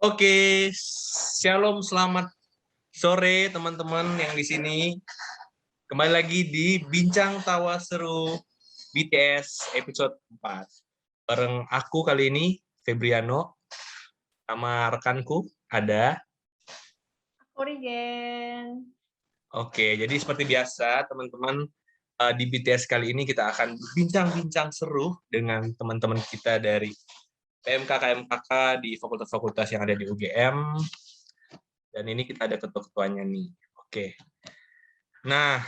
Oke, shalom, selamat sore teman-teman yang di sini. Kembali lagi di Bincang Tawa Seru BTS episode 4. Bareng aku kali ini, Febriano, sama rekanku ada. Origen. Oke, jadi seperti biasa teman-teman, di BTS kali ini kita akan bincang-bincang seru dengan teman-teman kita dari PMK-KMKK di fakultas-fakultas yang ada di UGM. Dan ini kita ada ketua-ketuanya nih. Oke. Nah,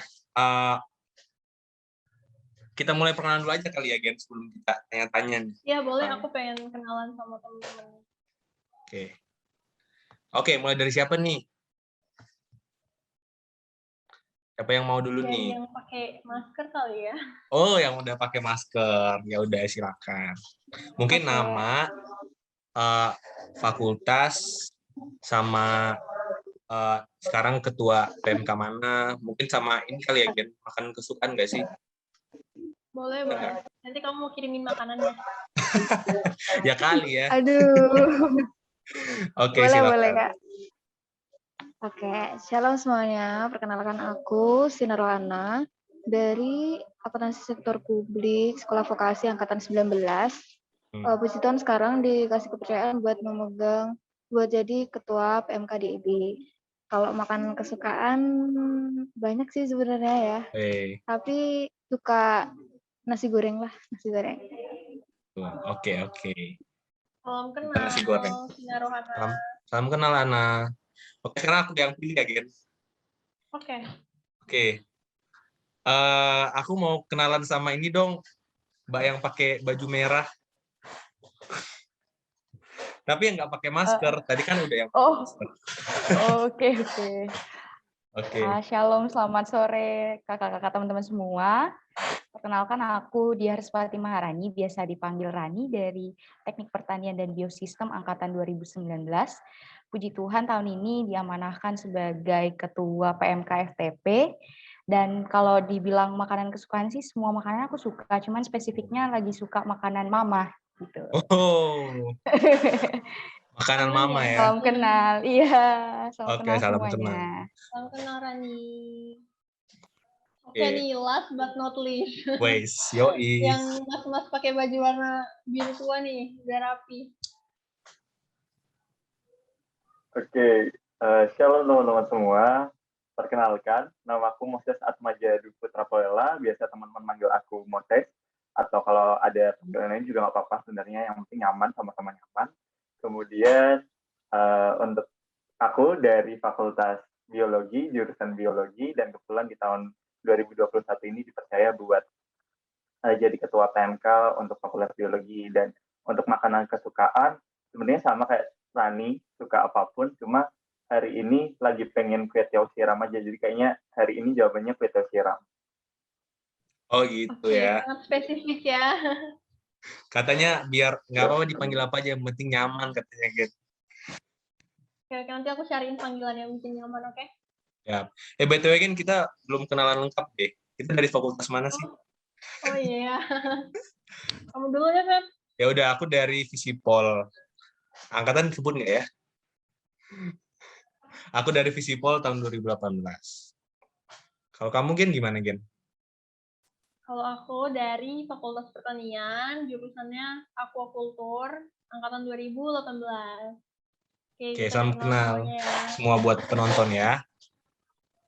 kita mulai perkenalan dulu aja kali ya, Gen, sebelum kita tanya-tanya nih. Ya, boleh. Aku pengen kenalan sama teman-teman. Oke, mulai dari siapa nih? Siapa yang mau dulu dari nih? Yang pakai masker kali ya. Oh, yang udah pakai masker. Ya udah, silakan. Mungkin nama, fakultas, sama sekarang ketua PMK mana? Mungkin sama ini kali ya, Gen, makan kesukaan nggak sih? Boleh, boleh. Nanti kamu mau kirimin makanannya. Ya kali ya. Aduh. Oke, boleh, silakan. boleh, Kak. Oke, shalom semuanya. Perkenalkan aku Sinar Rohana dari Akuntansi Sektor Publik Sekolah Vokasi Angkatan 19. Puji Tuhan sekarang dikasih kepercayaan buat buat jadi ketua PMK di IB. Kalau makan kesukaan banyak sih sebenarnya ya. Tapi suka nasi goreng lah, nasi goreng. Oke. Salam kenal. Nasi goreng. Sinar Rohana. Salam kenal, Ana. Oke, sekarang aku yang pilih ya, Gen. Oke. Aku mau kenalan sama ini dong, Mbak yang pakai baju merah. Tapi yang nggak pakai masker. Tadi kan udah yang pakai masker. Oke. Shalom, selamat sore kakak-kakak teman-teman semua. Perkenalkan aku Diah Respati Maharani, biasa dipanggil Rani dari Teknik Pertanian dan Biosistem Angkatan 2019. Puji Tuhan tahun ini diamanahkan sebagai Ketua PMK FTP. Dan kalau dibilang makanan kesukaan sih semua makanan aku suka, cuman spesifiknya lagi suka makanan mama gitu. Oh. Makanan mama ya. Salam kenal. Iya, salam kenal salam semuanya. kenal. Salam kenal, Rani. Oke nih, last but not least. Yang mas-mas pakai baju warna biru tua nih, biar rapi. Oke, shalom teman-teman semua. Perkenalkan, nama aku Moses Atmajadu Putra Polela, biasa teman-teman manggil aku Moses, atau kalau ada panggilan lain juga nggak apa-apa sebenarnya, yang penting nyaman, sama-sama nyaman. Kemudian, untuk aku dari Fakultas Biologi, jurusan Biologi, dan kebetulan di tahun 2021 ini dipercaya buat jadi ketua PMK untuk Fakultas Biologi. Dan untuk makanan kesukaan, sebenarnya sama kayak Rani, suka apapun, cuma hari ini lagi pengen kue tiaw siram aja, jadi kayaknya hari ini jawabannya kue tiaw siram. Oh gitu ya. Sangat spesifik ya. Katanya biar nggak apa-apa dipanggil apa aja, yang penting nyaman katanya gitu. Oke, nanti aku cariin panggilan yang bikin nyaman, oke? Ya. BTW kan kita belum kenalan lengkap deh. Kita dari fakultas mana sih? Oh iya. Kamu dulu ya, Feb? Ya udah, aku dari Visipol. Angkatan sebut nggak ya? Aku dari Visipol tahun 2018. Kalau kamu, Gen, gimana, Gen? Kalau aku dari Fakultas Pertanian, jurusannya Aquacultur, angkatan 2018. Oke, salam kenal semua buat penonton ya.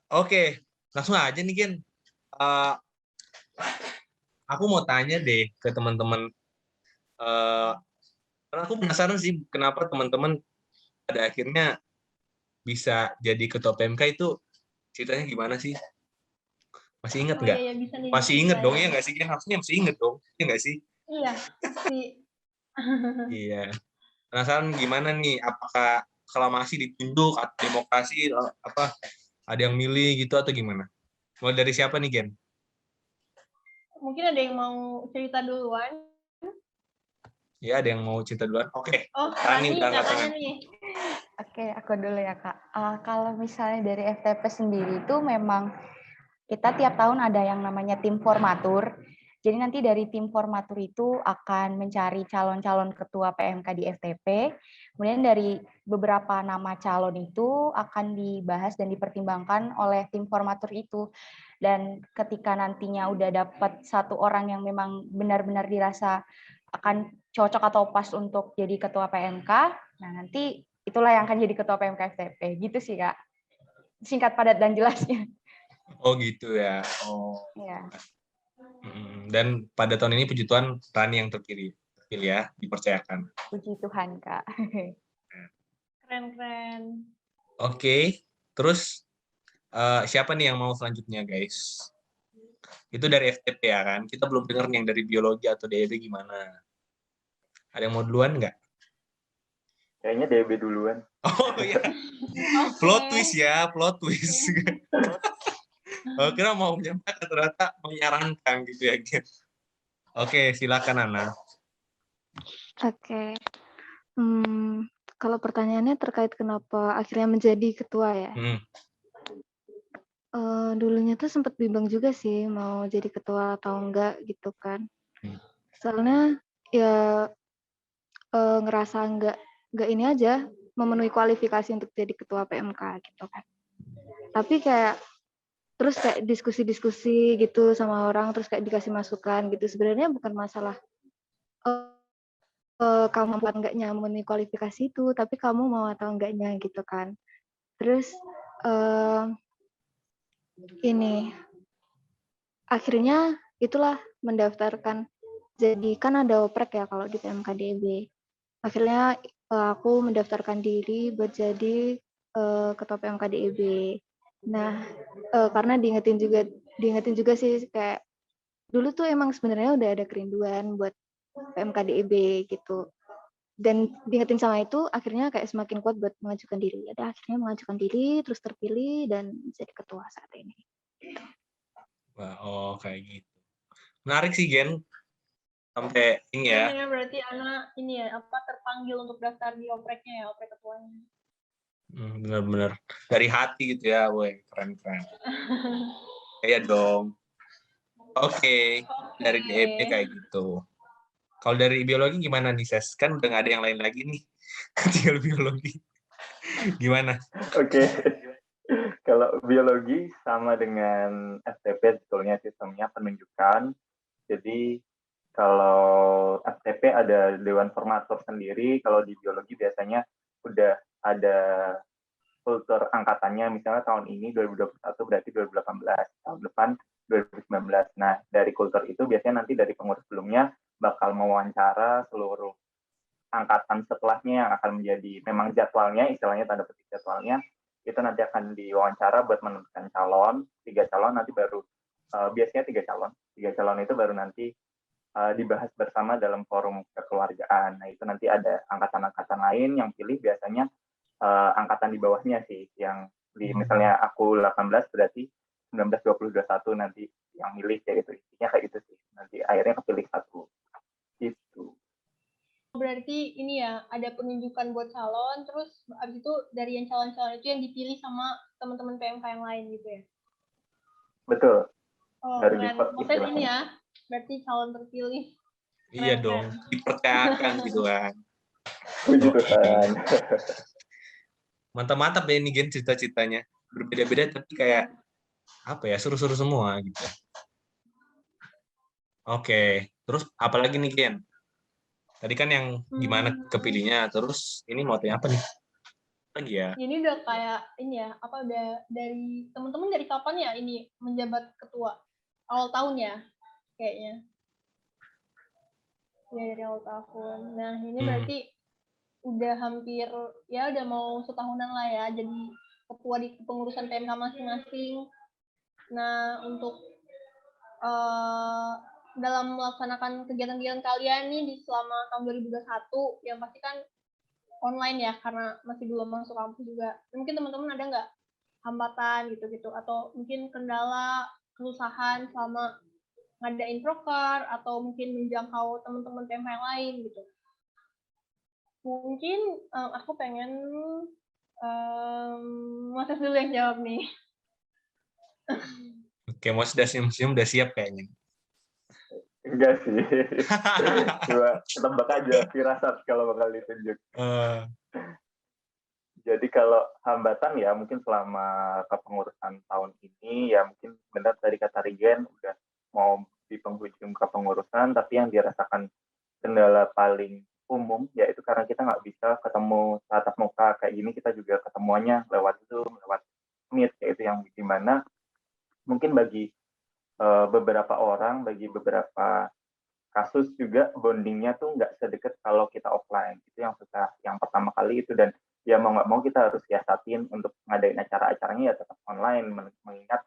Oke, langsung aja nih, Gen. Aku mau tanya deh ke teman-teman. Karena aku penasaran sih kenapa teman-teman pada akhirnya bisa jadi ketua PMK itu ceritanya gimana sih? Masih inget nggak? Iya, masih inget dong ya nggak sih? Kan harusnya masih inget dong, ya nggak sih? Iya, pasti. Iya. Penasaran gimana nih? Apakah aklamasi ditunjuk atau demokrasi apa? Ada yang milih gitu atau gimana? Mulai dari siapa nih, Gen? Mungkin ada yang mau cerita duluan. Ya, ada yang mau cerita duluan. Oke. Oh, Rani katanya nih. Oke, aku dulu ya, Kak. Kalau misalnya dari FTP sendiri itu memang kita tiap tahun ada yang namanya tim formatur. Jadi nanti dari tim formatur itu akan mencari calon-calon ketua PMK di FTP. Kemudian dari beberapa nama calon itu akan dibahas dan dipertimbangkan oleh tim formatur itu. Dan ketika nantinya udah dapat satu orang yang memang benar-benar dirasa akan cocok atau pas untuk jadi ketua PMK, nah nanti itulah yang akan jadi ketua PMK FTP. Gitu sih, Kak. Singkat, padat, dan jelasnya. Oh gitu ya. Oh. Ya. Dan pada tahun ini puji Tuhan Rani yang terpilih ya, dipercayakan. Puji Tuhan, Kak. Keren. Oke, terus siapa nih yang mau selanjutnya, guys? Itu dari FTP ya kan? Kita belum dengar nih yang dari biologi atau DEB gimana. Ada yang mau duluan nggak? Kayaknya DB duluan. Oh iya. Plot twist ya, plot twist. Kira mau menyampaikan ternyata menyarankan gitu ya, guys. Oke, silakan Ana. Oke. Kalau pertanyaannya terkait kenapa akhirnya menjadi ketua ya. Dulunya tuh sempat bimbang juga sih mau jadi ketua atau enggak gitu kan. Soalnya ya ngerasa enggak ini aja memenuhi kualifikasi untuk jadi ketua PMK gitu kan. Tapi kayak terus kayak diskusi-diskusi gitu sama orang, terus kayak dikasih masukan gitu. Sebenarnya bukan masalah kamu buat enggaknya memenuhi kualifikasi itu, tapi kamu mau atau enggaknya gitu kan. Terus ini akhirnya itulah mendaftarkan. Jadi kan ada oprek ya kalau di PMKDB. Akhirnya aku mendaftarkan diri buat jadi ketua PMKDB. Nah, karena diingetin juga sih kayak dulu tuh emang sebenarnya udah ada kerinduan buat PMKDB gitu. Dan diingetin sama itu akhirnya kayak semakin kuat buat mengajukan diri. Ada akhirnya mengajukan diri, terus terpilih dan jadi ketua saat ini. Wah, oh kayak gitu. Menarik sih, Gen. Sampai ini ya. Ini berarti Ana ini ya terpanggil untuk daftar di opreknya ya, oprek ketuanya. Benar-benar dari hati gitu ya, woi keren. Iya dong. Oke. Dari DEB kayak gitu. Kalau dari biologi gimana nih, Ses? Kan udah nggak ada yang lain lagi nih. Tinggal biologi. Gimana? Oke. Kalau biologi sama dengan FTP sebetulnya sistemnya penunjukan. Jadi kalau FTP ada dewan formatur sendiri, kalau di biologi biasanya udah ada kultur angkatannya, misalnya tahun ini 2021 berarti 2018, tahun depan 2019. Nah, dari kultur itu biasanya nanti dari pengurus sebelumnya bakal mewawancara seluruh angkatan setelahnya yang akan menjadi memang jadwalnya, istilahnya tanda petik jadwalnya, itu nanti akan diwawancara buat menentukan calon, 3 calon nanti baru, biasanya 3 calon itu baru nanti dibahas bersama dalam forum kekeluargaan. Nah, itu nanti ada angkatan-angkatan lain yang pilih biasanya angkatan di bawahnya sih, yang di misalnya aku 18 berarti 19, 20, 21 nanti yang milih kayak gitu. Intinya kayak gitu sih. Nanti akhirnya kepilih satu. Itu. Berarti ini ya, ada penunjukan buat calon, terus abis itu dari yang calon-calon itu yang dipilih sama teman-teman PMK yang lain gitu ya? Betul. Oh, keren. Maksudnya ini ya, berarti calon terpilih. Iya dong, dipercayakan gitu kan. Puji Tuhan. Mantap-mantap ya ini Gen cita-citanya. Berbeda-beda tapi kayak apa ya, seru-seru semua gitu. Oke, terus apalagi nih Gen? Tadi kan yang gimana kepilihnya, terus ini mau tanya apa nih? Lagi ya? Ini udah kayak ini ya, udah dari teman-teman dari kapan ya ini menjabat ketua? Awal tahun ya, kayaknya. Ya dari awal tahun. Nah ini berarti udah hampir ya udah mau setahunan lah ya jadi ketua di pengurusan PMK masing-masing. Nah untuk dalam melaksanakan kegiatan-kegiatan kalian nih di selama tahun 2021 yang pasti kan online ya karena masih belum masuk kampus juga. Mungkin teman-teman ada nggak hambatan gitu-gitu atau mungkin kendala kesusahan selama ngadain proker atau mungkin menjangkau teman-teman PMK yang lain gitu. Mungkin aku pengen Mas dulu yang jawab nih. Oke, Mas udah senyum-senyum, udah siap kayaknya. Enggak sih. Coba tebak aja firasat kalau bakal ditunjuk. Eh, Jadi kalau hambatan ya mungkin selama kepengurusan tahun ini ya mungkin benar tadi kata Rigen udah mau di penghujung kepengurusan, tapi yang dirasakan kendala paling umum yaitu karena kita nggak bisa ketemu tatap muka kayak gini, kita juga ketemuannya lewat Zoom, lewat Meet, yaitu yang dimana mungkin bagi beberapa orang, bagi beberapa kasus juga bondingnya tuh nggak sedekat kalau kita offline. Itu yang susah, yang pertama kali itu. Dan ya mau nggak mau kita harus siasatin untuk ngadain acara-acaranya ya tetap online, mengingat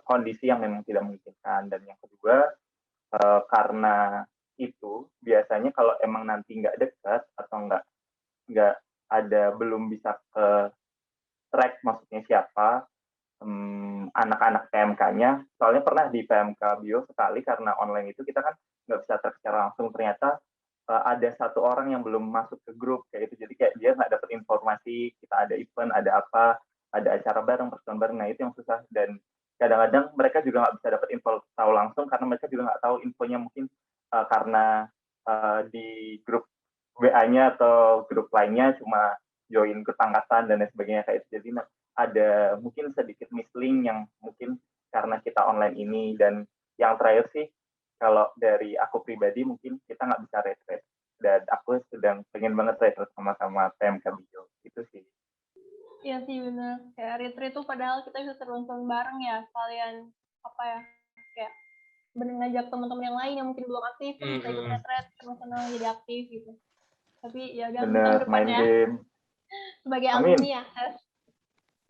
kondisi yang memang tidak memungkinkan. Dan yang kedua, karena itu biasanya kalau emang nanti nggak dekat atau nggak ada, belum bisa ke track maksudnya siapa anak-anak PMK-nya. Soalnya pernah di PMK Bio sekali karena online itu kita kan nggak bisa track secara langsung, ternyata ada satu orang yang belum masuk ke grup kayak itu, jadi kayak dia nggak dapat informasi kita ada event, ada apa, ada acara bareng, pertemuan bareng. Nah itu yang susah, dan kadang-kadang mereka juga nggak bisa dapat info tahu langsung karena mereka juga nggak tahu infonya, mungkin karena di grup WA-nya atau grup lainnya cuma join grup angkatan dan lain sebagainya kayak itu. Jadi ada mungkin sedikit misling yang mungkin karena kita online ini. Dan yang terakhir sih, kalau dari aku pribadi mungkin kita nggak bisa retreat, dan aku sedang pengen banget retreat sama-sama PMK Bio itu sih. Iya sih benar. Kayak retreat tuh padahal kita bisa terus-terus bareng ya, sekalian apa ya, kayak bener ngajak teman-teman yang lain yang mungkin belum aktif terus bisa ikut retreat sama-sama jadi aktif gitu. Tapi ya udah Bener, main depannya game. sebagai Amin. alumni ya.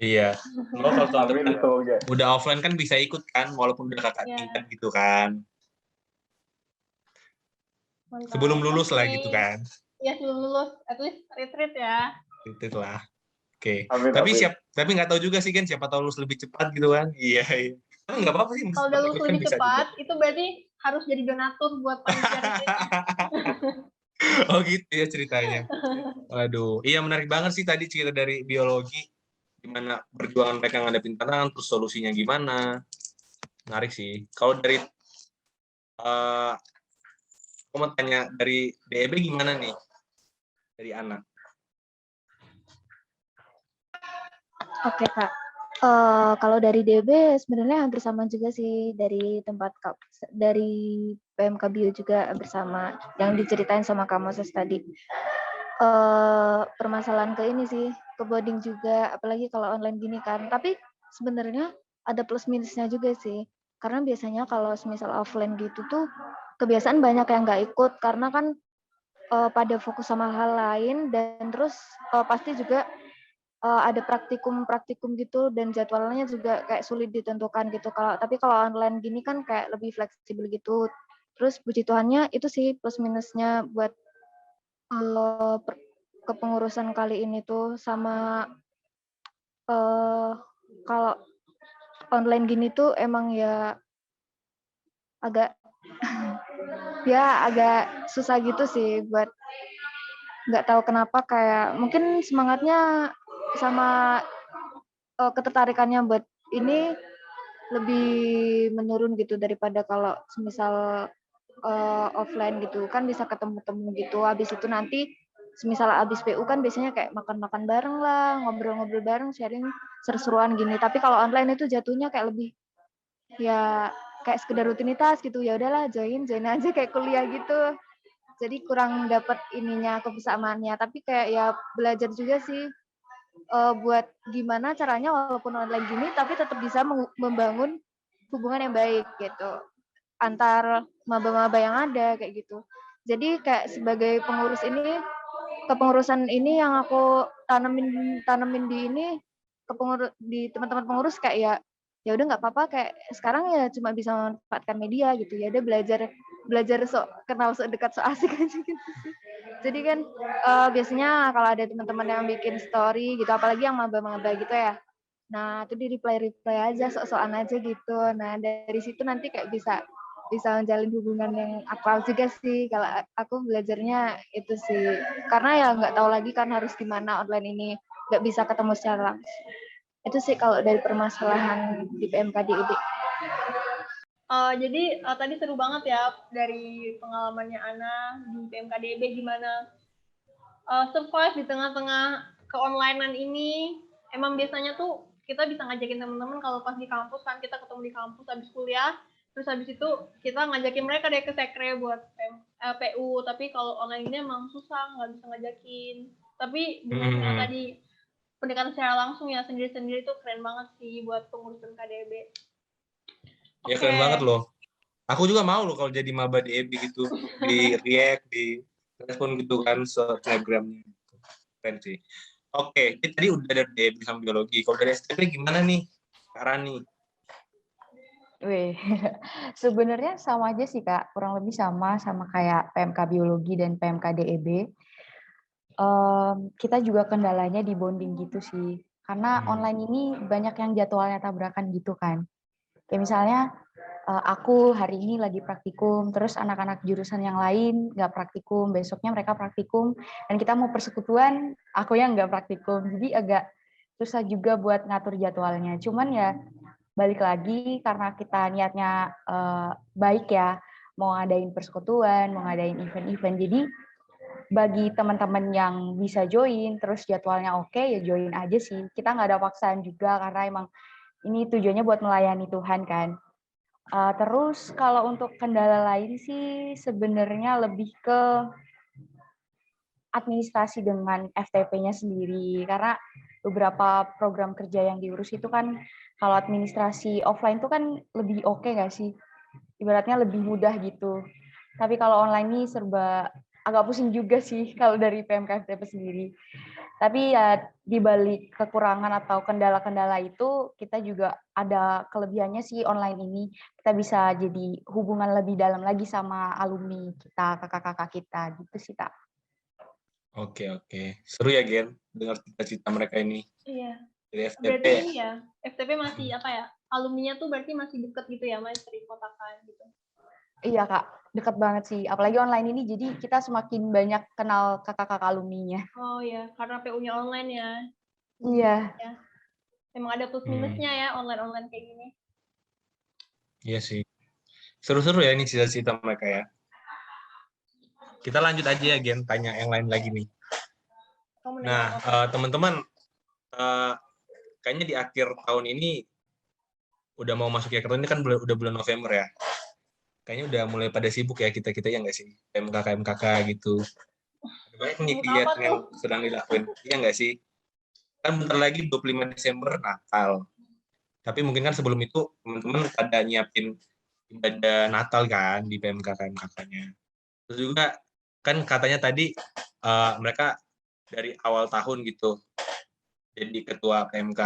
iya. Lo kalau tahun Amin, depan semoga. udah offline kan bisa ikut kan, walaupun udah kakak Iya. tingkat gitu kan. Mantap. Sebelum lulus lah Oke. gitu kan. Iya sebelum lulus, at least retreat ya. Retreat lah. Oke. Amin, Tapi amin. tapi nggak tahu juga sih kan, siapa tahu lulus lebih cepat gitu kan. Iya. Tapi nggak apa-apa sih. Kalau udah lulus ikut kan lebih bisa cepat, juga. itu berarti harus jadi donatur buat panitia retreat. Oh gitu ya ceritanya. Waduh, iya menarik banget sih tadi cerita dari biologi, gimana perjuangan mereka ngadepin tantangan, terus solusinya gimana. Menarik sih. Kalau dari aku mau tanya dari DEB gimana nih? Dari anak. Oke Kak. Kalau dari DB sebenarnya hampir sama juga sih dari dari PMK Bio juga hampir sama yang diceritain sama Kak Moses tadi. Permasalahan ke ini sih, ke bonding juga, apalagi kalau online gini kan. Tapi sebenarnya ada plus minusnya juga sih. Karena biasanya kalau misal offline gitu tuh kebiasaan banyak yang nggak ikut karena kan pada fokus sama hal lain, dan terus pasti juga ada praktikum gitu dan jadwalnya juga kayak sulit ditentukan gitu. Tapi kalau online gini kan kayak lebih fleksibel gitu. Terus puji Tuhannya itu sih plus minusnya buat kepengurusan kali ini tuh. Sama kalau online gini tuh emang ya agak agak susah gitu sih, buat nggak tahu kenapa kayak mungkin semangatnya sama ketertarikannya buat ini lebih menurun gitu daripada kalau semisal offline gitu kan bisa ketemu-temu gitu. Habis itu nanti semisal habis PU kan biasanya kayak makan-makan bareng lah, ngobrol-ngobrol bareng, sharing seru-seruan gini. Tapi kalau online itu jatuhnya kayak lebih ya kayak sekedar rutinitas gitu. Ya udahlah join aja kayak kuliah gitu. Jadi kurang dapat ininya, kebersamaannya. Tapi kayak ya belajar juga sih buat gimana caranya walaupun online gini tapi tetap bisa membangun hubungan yang baik gitu antar maba-maba yang ada kayak gitu. Jadi kayak sebagai pengurus ini, kepengurusan ini yang aku tanemin di ini di teman-teman pengurus kayak ya udah nggak apa-apa, kayak sekarang ya cuma bisa memanfaatkan media gitu, ya udah belajar kenal dekat asik aja gitu sih. Jadi kan biasanya kalau ada teman-teman yang bikin story gitu, apalagi yang maba-maba gitu ya, nah itu di reply aja, sok-sokan aja gitu. Nah dari situ nanti kayak bisa menjalin hubungan yang akrab juga sih. Kalau aku belajarnya itu sih, karena ya nggak tahu lagi kan harus gimana online ini, nggak bisa ketemu secara langsung. Itu sih kalau dari permasalahan di PMK DID. Jadi tadi seru banget ya dari pengalamannya Ana di PMKDB gimana survive di tengah-tengah keonlinean ini. Emang biasanya tuh kita bisa ngajakin teman-teman kalau pas di kampus kan kita ketemu di kampus habis kuliah, terus habis itu kita ngajakin mereka deh ke sekre buat PU. Tapi kalau online ini emang susah, nggak bisa ngajakin. Tapi dengan tadi pendekatan secara langsung ya sendiri-sendiri tuh keren banget sih buat pengurus PMKDB. Ya keren banget loh. Aku juga mau loh kalau jadi maba di EB gitu, di React, di respon gitu kan, Snapgram-nya. Keren sih. Oke, jadi tadi udah dari EB sama biologi. Kalau dari STP gimana nih, Kak Rani? Wih, sebenarnya sama aja sih Kak, kurang lebih sama kayak PMK Biologi dan PMK DEB. Kita juga kendalanya di bonding gitu sih, karena online ini banyak yang jadwalnya tabrakan gitu kan. Kayak misalnya aku hari ini lagi praktikum, terus anak-anak jurusan yang lain nggak praktikum, besoknya mereka praktikum, dan kita mau persekutuan, aku yang nggak praktikum. Jadi agak susah juga buat ngatur jadwalnya. Cuman ya balik lagi karena kita niatnya baik ya, mau ngadain persekutuan, mau ngadain event-event. Jadi bagi teman-teman yang bisa join, terus jadwalnya oke, ya join aja sih. Kita nggak ada paksaan juga karena emang ini tujuannya buat melayani Tuhan kan. Terus kalau untuk kendala lain sih sebenarnya lebih ke administrasi dengan FTP-nya sendiri, karena beberapa program kerja yang diurus itu kan kalau administrasi offline itu kan lebih oke nggak sih? Ibaratnya lebih mudah gitu. Tapi kalau online ini serba agak pusing juga sih kalau dari PMK FTP sendiri. Tapi ya di balik kekurangan atau kendala-kendala itu kita juga ada kelebihannya sih online ini. Kita bisa jadi hubungan lebih dalam lagi sama alumni kita, kakak-kakak kita gitu sih Kak. Oke. Seru ya, Gen, dengar cita-cita mereka ini. Iya. Dari FTP. Berarti ini ya, FTP masih apa ya? Alumninya tuh berarti masih deket gitu ya, masih sering kontakan gitu. Iya Kak, deket banget sih. Apalagi online ini jadi kita semakin banyak kenal kakak-kakak alumninya. Oh ya, karena PU-nya online ya. Iya. Ya. Memang ada plus minusnya ya online-online kayak gini. Iya sih. Seru-seru ya ini cita-cita mereka ya. Kita lanjut aja ya, Gen, tanya yang lain lagi nih. Nah, teman-teman, kayaknya di akhir tahun ini udah mau masuk ya, ini kan udah bulan November ya. Kayaknya udah mulai pada sibuk ya kita-kita ya nggak sih? PMK gitu. Ada banyak nih kegiatan yang sedang dilakuin. Iya nggak sih? Kan bentar lagi 25 Desember Natal. Tapi mungkin kan sebelum itu teman-teman pada nyiapin ibadah Natal kan di PMK-KMKK-nya. Terus juga kan katanya tadi mereka dari awal tahun gitu jadi ketua PMK.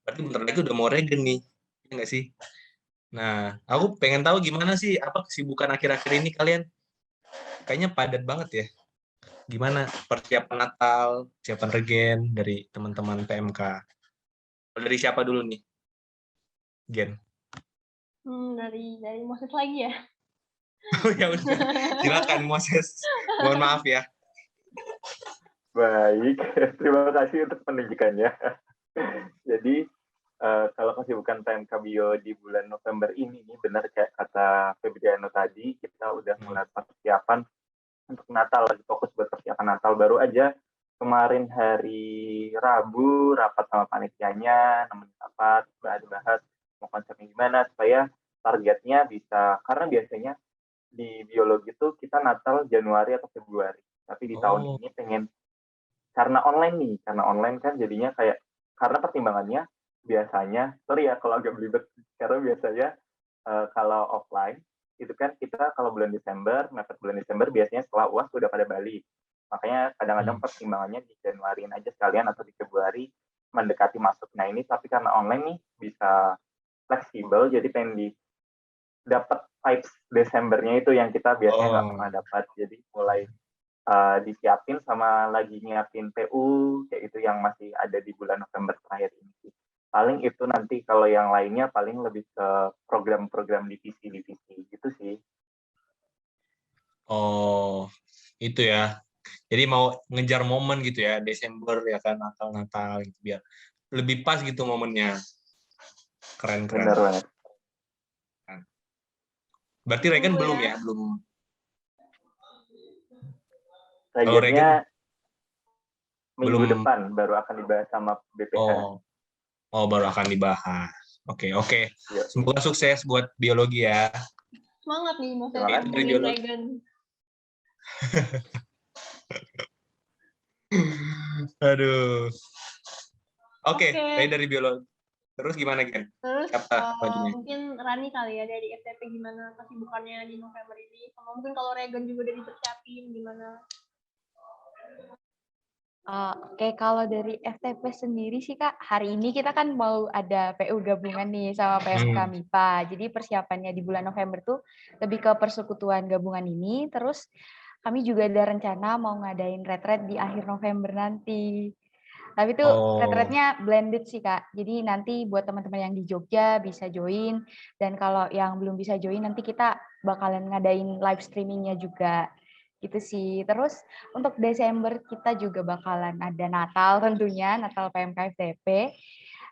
Berarti bentar lagi udah mau regen nih. Iya nggak sih? Nah, aku pengen tahu gimana sih apa kesibukan akhir-akhir ini kalian? Kayaknya padat banget ya. Gimana persiapan Natal, persiapan regen dari teman-teman PMK? Dari siapa dulu nih? Gen. Dari Moses lagi ya. Oh ya udah. Silakan Moses. Mohon maaf ya. Baik, terima kasih untuk penunjukannya. Jadi kalau kesibukan PMK Bio di bulan November ini, benar kayak kata Febriano tadi, kita udah mulai persiapan untuk Natal, lagi fokus buat persiapan Natal. Baru aja kemarin hari Rabu rapat sama panitianya, nemenin rapat, bahas mau konsepnya gimana supaya targetnya bisa, karena biasanya di biologi tuh kita Natal Januari atau Februari, tapi di tahun ini pengen karena online kan jadinya kayak, karena pertimbangannya biasanya, sorry ya kalau agak belibet, karena biasanya kalau offline itu kan kita kalau bulan Desember, mepet bulan Desember biasanya setelah UAS udah pada balik. Makanya kadang-kadang pertimbangannya di Januariin aja sekalian atau di Februari mendekati masuk. Nah ini tapi karena online nih bisa fleksibel, jadi pengen dapat vibes Desembernya itu yang kita biasanya nggak pernah dapat. Jadi mulai disiapin sama lagi nyiapin PU kayak itu yang masih ada di bulan November terakhir ini. Paling itu nanti kalau yang lainnya paling lebih ke program-program divisi gitu sih. Oh, itu ya. Jadi mau ngejar momen gitu ya, Desember ya kan, Natal gitu biar lebih pas gitu momennya. Keren. Benar banget. Berarti Regen Tunggu belum ya. ya? Belum. Regennya minggu belum. depan baru akan dibahas sama BPH. Oh, baru akan dibahas. Oke. Iya. Semoga sukses buat biologi ya. Semangat nih, mau Semangat. saya Dari nemuin biologi. Regen. Aduh. Oke, Oke. tadi dari biologi. Terus gimana, Gen? Terus Siapa majunya? mungkin Rani kali ya dari FTP gimana kesibukannya di November ini. Sama mungkin kalau Regen juga udah dipersiapin gimana. Oke, kalau dari FTP sendiri sih Kak, hari ini kita kan mau ada PU gabungan nih sama PMK MIPA. Jadi persiapannya di bulan November tuh lebih ke persekutuan gabungan ini. Terus kami juga ada rencana mau ngadain retret di akhir November nanti. Tapi itu retretnya blended sih Kak. Jadi nanti buat teman-teman yang di Jogja bisa join. Dan kalau yang belum bisa join nanti kita bakalan ngadain live streamingnya juga. Gitu sih. Terus untuk Desember kita juga bakalan ada Natal tentunya, Natal PMK FTP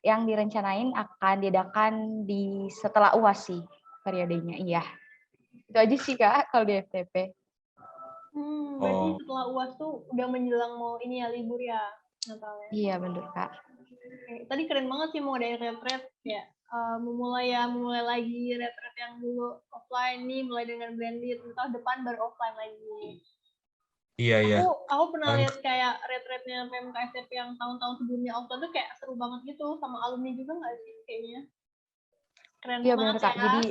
yang direncanain akan diadakan di setelah UAS sih periodenya. Iya. Itu aja sih Kak kalau di FTP. Berarti setelah UAS tuh udah menjelang mau ini ya libur ya Natalnya. Iya benar Kak. Tadi keren banget sih mau ada retret ya. Memulai lagi retret yang dulu offline nih, mulai dengan blended, entah depan baru offline lagi. Iya. Aku pernah lihat kayak retretnya PMK FTP yang tahun-tahun sebelumnya offline tuh kayak seru banget gitu, sama alumni juga nggak sih kayaknya? Keren Iya, banget bener, Kak. ya. Jadi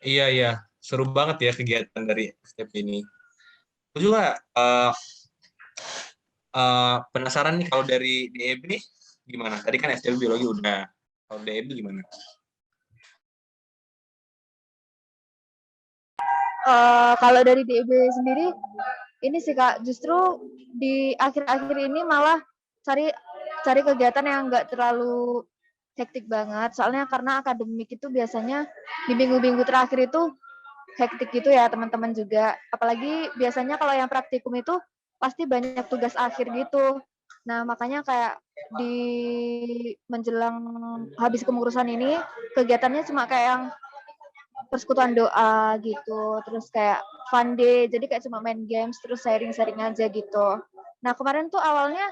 Iya. Seru banget ya kegiatan dari FTP ini. Aku juga penasaran nih kalau dari DEB gimana? Tadi kan FTP biologi udah. Kalau DEB gimana? Kalau dari DEB sendiri, ini sih Kak, justru di akhir-akhir ini malah cari kegiatan yang nggak terlalu hektik banget. Soalnya karena akademik itu biasanya di minggu-minggu terakhir itu hektik gitu ya teman-teman juga. Apalagi biasanya kalau yang praktikum itu pasti banyak tugas akhir gitu. Nah makanya kayak di menjelang habis kemurusan ini kegiatannya cuma kayak yang persekutuan doa gitu, terus kayak fun day, jadi kayak cuma main games, terus sharing-sharing aja gitu. Nah kemarin tuh awalnya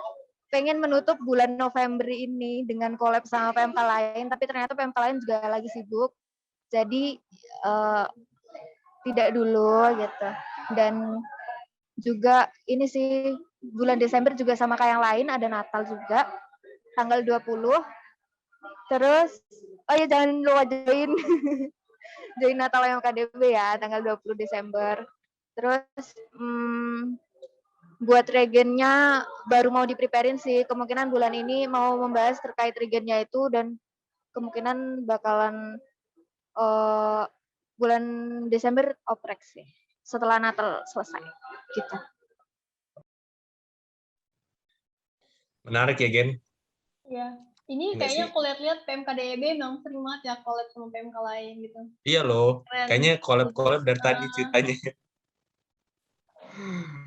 pengen menutup bulan November ini dengan collab sama PMK lain, tapi ternyata PMK lain juga lagi sibuk, jadi tidak dulu gitu. Dan juga ini sih bulan Desember juga sama kayak yang lain, ada Natal juga, tanggal 20. Terus, oh ya jangan lupa join. Join Natal MKDB ya, tanggal 20 Desember. Terus, buat regennya baru mau di-preparein sih. Kemungkinan bulan ini mau membahas terkait regennya itu dan kemungkinan bakalan bulan Desember oprek sih. Setelah Natal selesai. Gitu. Menarik ya, Gen? Iya. Ini kayaknya aku lihat-lihat PMK DEB memang sering banget ya collab sama PMK lain gitu. Iya loh. Keren. Kayaknya collab dari tadi ceritanya.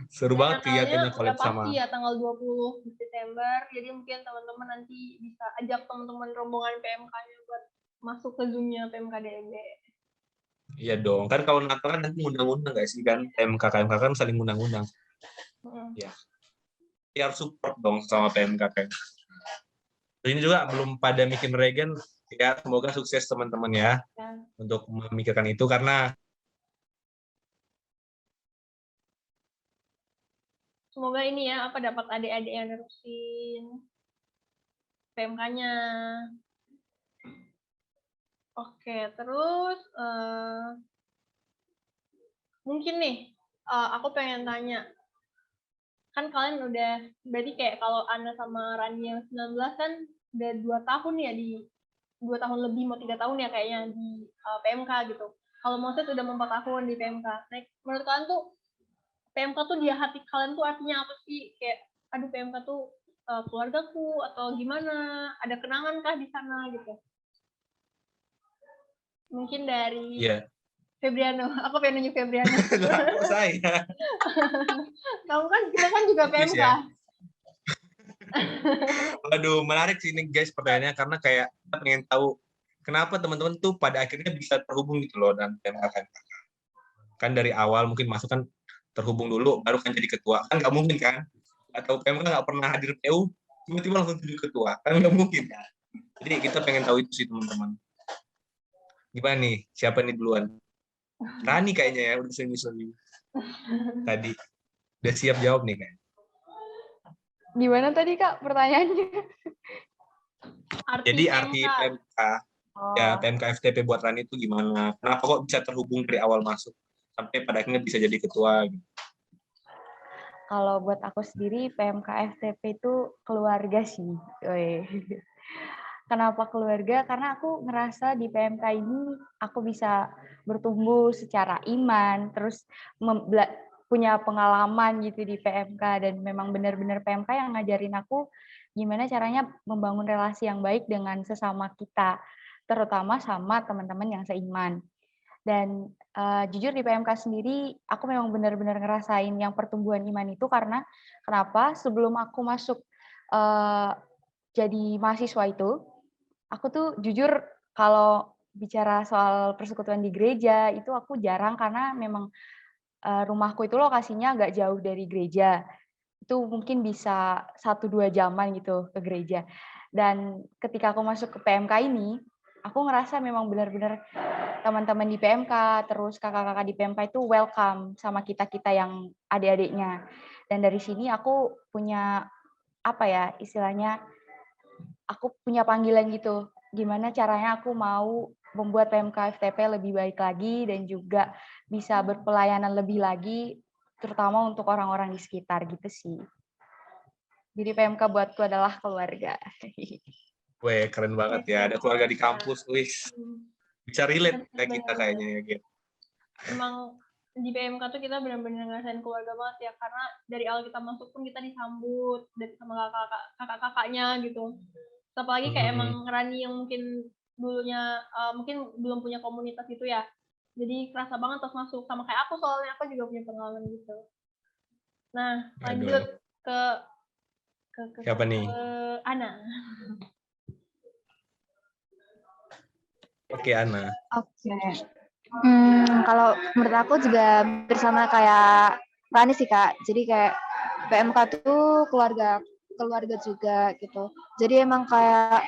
Seru banget kegiatannya collab sama. Pasti ya tanggal 20 Desember. Jadi mungkin teman-teman nanti bisa ajak teman-teman rombongan PMK-nya buat masuk ke Zoom-nya PMK DEB. Iya dong. Kan kalau Natal kan nanti undang-undang nggak sih kan? PMK kan saling undang-undang. Iya. Ya harus support dong sama PMK kan. Ini juga belum pada bikin regen, ya semoga sukses teman-teman ya untuk memikirkan itu karena semoga ini ya dapat adik-adik yang nerusin PMK-nya. Oke, terus mungkin nih aku pengen tanya, kan kalian udah berarti kayak kalau Ana sama Rani yang 19 kan udah 2 tahun ya, di 2 tahun lebih mau 3 tahun ya kayaknya di PMK gitu. Kalau Moses udah 4 tahun di PMK. Nah, menurut kalian tuh PMK tuh di hati kalian tuh artinya apa sih? Kayak aduh PMK tuh keluargaku atau gimana? Ada kenangan kah di sana gitu? Mungkin dari Febriano. Aku pengen nunjuk Febriano. Kok saya? Kamu kan, kita kan juga PMK. Ya. Waduh, menarik sih ini guys pertanyaannya karena kayak kita pengen tahu kenapa teman-teman tuh pada akhirnya bisa terhubung gitu loh dan PMK kan dari awal mungkin masuk kan terhubung dulu baru kan jadi ketua kan nggak mungkin kan, atau PMK nggak pernah hadir PU tiba-tiba langsung jadi ketua kan nggak mungkin kan. Jadi kita pengen tahu itu sih teman-teman. Gimana nih, siapa nih duluan? Rani kayaknya ya udah senyum-senyum tadi, udah siap jawab nih kan. Gimana tadi Kak pertanyaannya? Jadi arti PMK ya Oh, PMK FTP buat Rani itu gimana? Kenapa kok bisa terhubung dari awal masuk sampai pada akhirnya bisa jadi ketua gitu? kalau buat aku sendiri PMK FTP itu keluarga sih. Woi. Kenapa keluarga? Karena aku ngerasa di PMK ini aku bisa bertumbuh secara iman, terus punya pengalaman gitu di PMK, dan memang benar-benar PMK yang ngajarin aku gimana caranya membangun relasi yang baik dengan sesama kita, terutama sama teman-teman yang seiman. Dan jujur di PMK sendiri, aku memang benar-benar ngerasain yang pertumbuhan iman itu karena kenapa? Sebelum aku masuk jadi mahasiswa itu, aku tuh jujur kalau bicara soal persekutuan di gereja itu aku jarang karena memang rumahku itu lokasinya agak jauh dari gereja. Itu mungkin bisa 1-2 jaman gitu ke gereja. Dan ketika aku masuk ke PMK ini, aku ngerasa memang benar-benar teman-teman di PMK, terus kakak-kakak di PMK itu welcome sama kita-kita yang adik-adiknya. Dan dari sini aku punya apa ya istilahnya, aku punya panggilan gitu. Gimana caranya aku mau membuat PMK FTP lebih baik lagi dan juga bisa berpelayanan lebih lagi, terutama untuk orang-orang di sekitar gitu sih. Jadi PMK buatku adalah keluarga. Weh, keren banget ya. Ada keluarga di kampus, wis. Bisa relate kayak kita kayaknya ya, gitu. Emang di PMK tuh kita benar-benar ngerasain keluarga banget ya, karena dari awal kita masuk pun kita disambut dari sama kakak-kakaknya gitu. Apalagi kayak emang Rani yang mungkin dulunya mungkin belum punya komunitas gitu ya. Jadi kerasa banget pas masuk, sama kayak aku soalnya aku juga punya pengalaman gitu. Nah, lanjut Aduh. ke Siapa nih? Ana. Oke, Ana. Oke. Kalau menurut aku juga bersama kayak Rani sih Kak. Jadi kayak PMK tuh keluarga juga gitu. Jadi emang kayak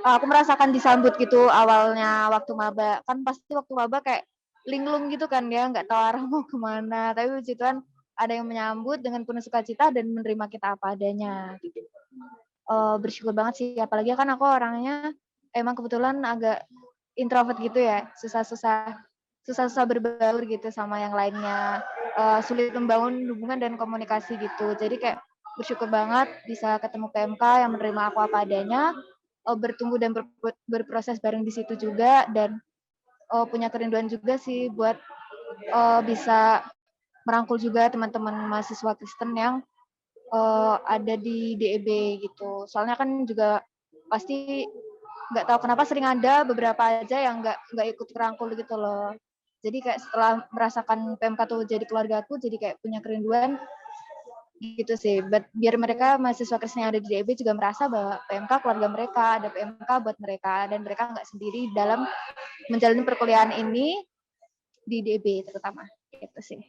aku merasakan disambut gitu awalnya waktu maba. Kan pasti waktu maba kayak linglung gitu kan ya, nggak tahu arah mau kemana. Tapi puji Tuhan ada yang menyambut dengan penuh sukacita dan menerima kita apa adanya gitu. Bersyukur banget sih, apalagi kan aku orangnya emang kebetulan agak introvert gitu ya, susah berbaur gitu sama yang lainnya, sulit membangun hubungan dan komunikasi gitu. Jadi kayak bersyukur banget bisa ketemu PMK yang menerima aku apa adanya, bertumbuh dan berproses bareng di situ juga, dan punya kerinduan juga sih buat bisa merangkul juga teman-teman mahasiswa Kristen yang ada di DEB gitu. Soalnya kan juga pasti nggak tahu kenapa sering ada beberapa aja yang nggak ikut merangkul gitu loh. Jadi kayak setelah merasakan PMK tuh jadi keluargaku, jadi kayak punya kerinduan gitu sih. Biar mereka mahasiswa Kristen yang ada di DEB juga merasa bahwa PMK keluarga mereka, ada PMK buat mereka, dan mereka nggak sendiri dalam menjalani perkuliahan ini di DEB terutama. Gitu sih.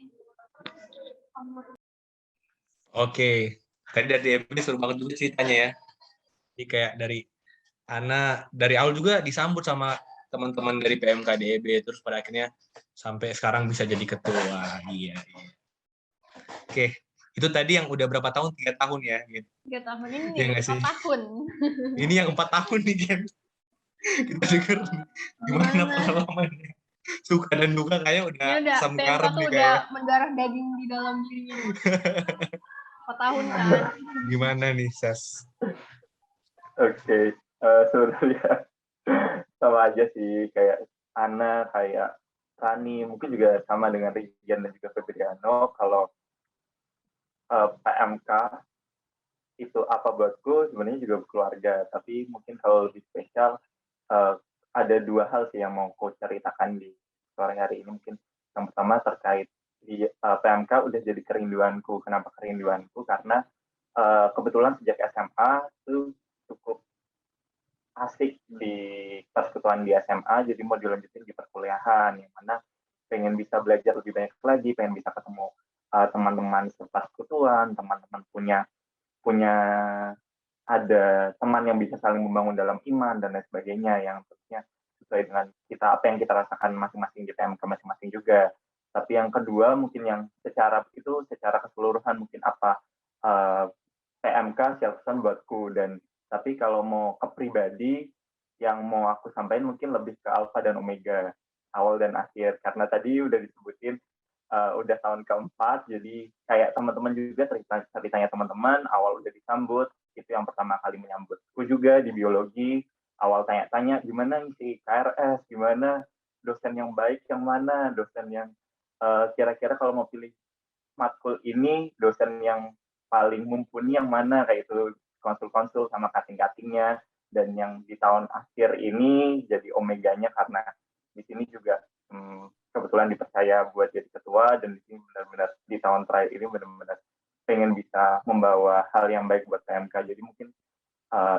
Oke. Tadi dari DMP seru banget juga ceritanya ya. Jadi kayak dari Ana, dari awal juga disambut sama teman-teman dari PMK DEB, terus pada akhirnya sampai sekarang bisa jadi ketua. Iya. Oke. Itu tadi yang udah berapa tahun? 3 tahun ya? Gitu. 3 tahun ini Ya nggak sih? 4 tahun. Ini yang 4 tahun nih, Jen. Kita denger gimana pengalamannya. Suka dan duka kayaknya udah asam PMK garam tuh nih udah kayak. mendarah daging di dalam dirinya. 4 tahun kan. Gimana nih, Sas? Oke, sebenarnya sama aja sih kayak Ana, kayak Rani, mungkin juga sama dengan Rian dan juga Febriano. Kalau PMK itu apa buatku sebenarnya juga keluarga, tapi mungkin kalau lebih spesial ada 2 hal sih yang mau aku ceritakan di sore hari ini. Mungkin yang pertama terkait di PMK udah jadi kerinduanku. Kenapa kerinduanku? Karena kebetulan sejak SMA itu cukup asik di persekutuan di SMA, jadi mau dilanjutin di perkuliahan, yang mana pengen bisa belajar lebih banyak lagi, pengen bisa ketemu teman-teman sepersekutuan, teman-teman punya punya ada teman yang bisa saling membangun dalam iman dan lain sebagainya, yang tentunya sesuai dengan kita apa yang kita rasakan masing-masing di PMK masing-masing juga. Tapi yang kedua mungkin yang secara keseluruhan mungkin apa PMK secara pesan buatku, dan tapi kalau mau ke pribadi yang mau aku sampaikan mungkin lebih ke alfa dan omega, awal dan akhir, karena tadi udah disebutin udah tahun keempat, jadi kayak teman-teman juga ceritanya teman-teman awal udah disambut, itu yang pertama kali menyambutku juga di biologi, awal tanya-tanya gimana sih KRS, gimana dosen yang baik yang mana, dosen yang kira-kira kalau mau pilih matkul ini dosen yang paling mumpuni yang mana, kayak itu konsul-konsul sama kating-katingnya. Dan yang di tahun akhir ini jadi omeganya, karena di sini juga kebetulan dipercaya buat jadi ketua, dan di sini benar-benar di tahun terakhir ini benar-benar pengen bisa membawa hal yang baik buat PMK. Jadi mungkin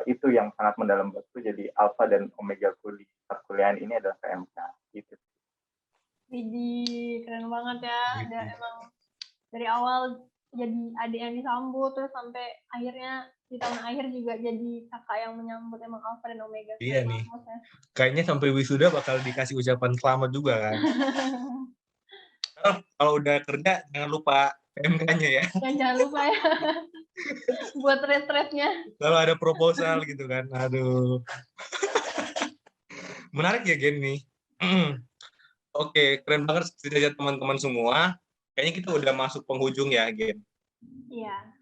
itu yang sangat mendalam buatku, jadi alfa dan omega ku di perkuliahan ini adalah PMK gitu. Widih, keren banget ya. Dan emang dari awal jadi adik yang disambut, terus sampai akhirnya di tahun akhir juga jadi kakak yang menyambut, emang alfa dan omega. Iya nih. Kayaknya sampai wisuda bakal dikasih ucapan selamat juga kan. Kalau udah kerja jangan lupa PMK-nya ya. Jangan lupa ya. Buat red-rednya. Kalau ada proposal gitu kan. Aduh. Menarik ya Gen nih. Oke, keren banget ceritanya teman-teman semua. Kayaknya kita udah masuk penghujung ya, Gen. Iya.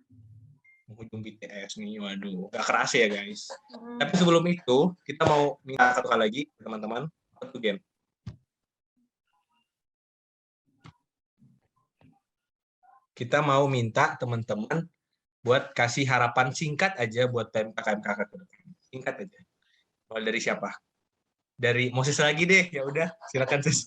Penghujung BTS nih, waduh. Gak kerasa ya, guys. Tapi sebelum itu, kita mau minta satu hal lagi, teman-teman. Apa tuh, Gen? Kita mau minta teman-teman buat kasih harapan singkat aja buat PMK-KMK ke depan. Singkat aja. Mulai dari siapa? Dari Moses lagi deh, ya udah, silakan Sis.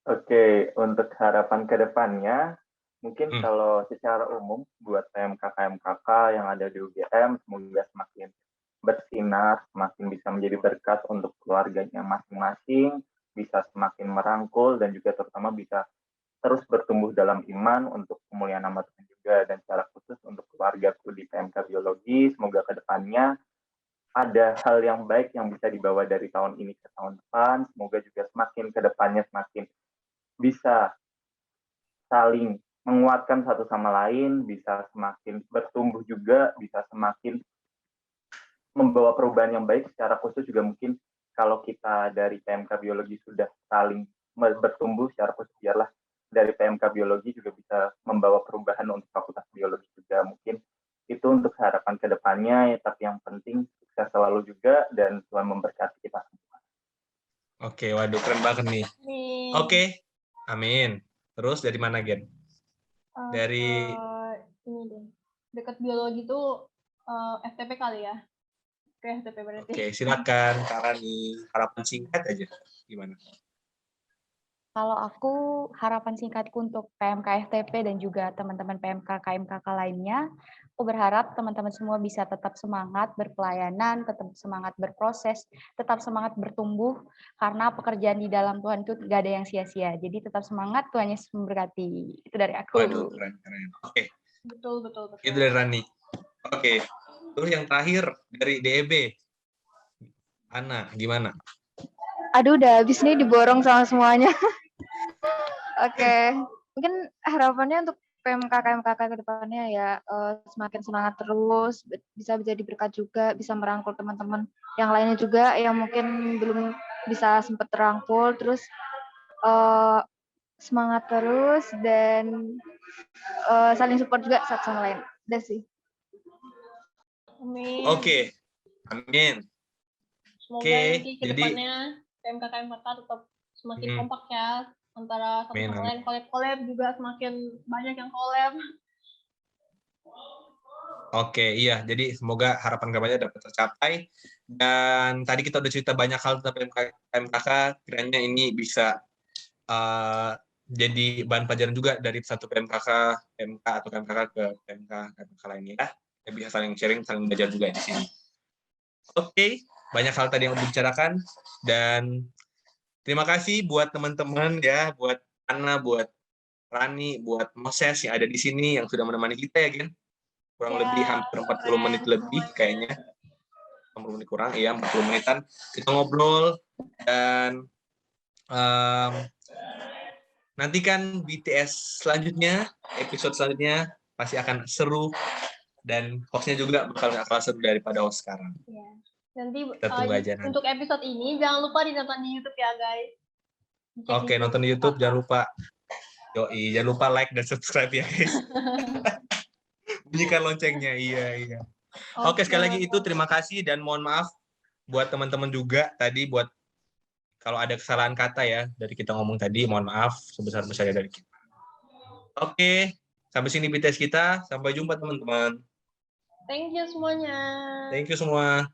Oke, untuk harapan ke depannya, mungkin kalau secara umum buat PMK-KMKK yang ada di UGM, semoga semakin bersinar, semakin bisa menjadi berkat untuk keluarganya masing-masing, bisa semakin merangkul, dan juga terutama bisa terus bertumbuh dalam iman untuk kemuliaan nama Tuhan juga. Dan secara khusus untuk keluargaku di PMK Biologi, semoga ke depannya ada hal yang baik yang bisa dibawa dari tahun ini ke tahun depan. Semoga juga semakin ke depannya semakin bisa saling menguatkan satu sama lain, bisa semakin bertumbuh juga, bisa semakin membawa perubahan yang baik. Secara khusus juga mungkin kalau kita dari PMK Biologi sudah saling bertumbuh, secara khusus biarlah dari PMK Biologi juga bisa membawa perubahan untuk Fakultas Biologi juga. Mungkin itu untuk harapan ke depannya, tapi yang penting sukses selalu juga, dan Tuhan memberkati kita semua. Oke, waduh, keren banget nih. Oke, amin. Terus dari mana, Gen? Dari ini deh. Dekat biologi itu FTP kali ya. Oke, FTP berarti. Oke, silakan Kak Rani. Harapan singkat aja. Gimana? Kalau aku, harapan singkatku untuk PMK FTP dan juga teman-teman PMK KMKK lainnya, aku berharap teman-teman semua bisa tetap semangat berpelayanan, tetap semangat berproses, tetap semangat bertumbuh, karena pekerjaan di dalam Tuhan itu gak ada yang sia-sia. Jadi tetap semangat, Tuhan Yesus memberkati. Itu dari aku. Waduh, keren. Oke. Betul. Itu dari Rani. Oke. Terus yang terakhir dari DEB. Ana, gimana? Aduh, udah habis nih diborong sama semuanya. Oke. Mungkin harapannya untuk PMK-KMKK ke depannya ya semakin semangat terus, bisa jadi berkat juga, bisa merangkul teman-teman yang lainnya juga yang mungkin belum bisa sempat terangkul, terus semangat terus dan saling support juga satu sama lain. Udah sih. Amin. Oke. Amin. Semoga nanti ke depannya PMK-KMKK tetap semakin kompak ya, antara satu sama lain, collab juga semakin banyak yang collab. Oke, iya. Jadi semoga harapan kedepannya dapat tercapai. Dan tadi kita udah cerita banyak hal tentang PMKK. Kiranya ini bisa jadi bahan pelajaran juga dari satu PMK atau KMKK ke PMK lainnya. bisa saling sharing, saling belajar juga di sini. Oke, banyak hal tadi yang udah dibicarakan, dan terima kasih buat teman-teman ya, buat Ana, buat Rani, buat Moses yang ada di sini yang sudah menemani kita ya, Gen. Kurang lebih hampir 40 menit lebih kayaknya. 40 menit kurang, iya 40 menitan kita ngobrol, dan nantikan BTS selanjutnya, episode selanjutnya pasti akan seru, dan hostnya juga bakal nggak kalah seru daripada host sekarang. Ya. Nanti Kita tunggu aja nanti. untuk episode ini jangan lupa ditonton di YouTube ya guys. Oke, nonton di YouTube jangan lupa. Yoi, jangan lupa like dan subscribe ya guys. Bunyikan loncengnya, iya. Oke, sekali lagi itu terima kasih, dan mohon maaf buat teman-teman juga tadi, buat kalau ada kesalahan kata ya dari kita ngomong tadi, mohon maaf sebesar-besarnya dari kita. Oke, sampai sini BTS kita. Sampai jumpa teman-teman. Thank you semuanya. Thank you semua.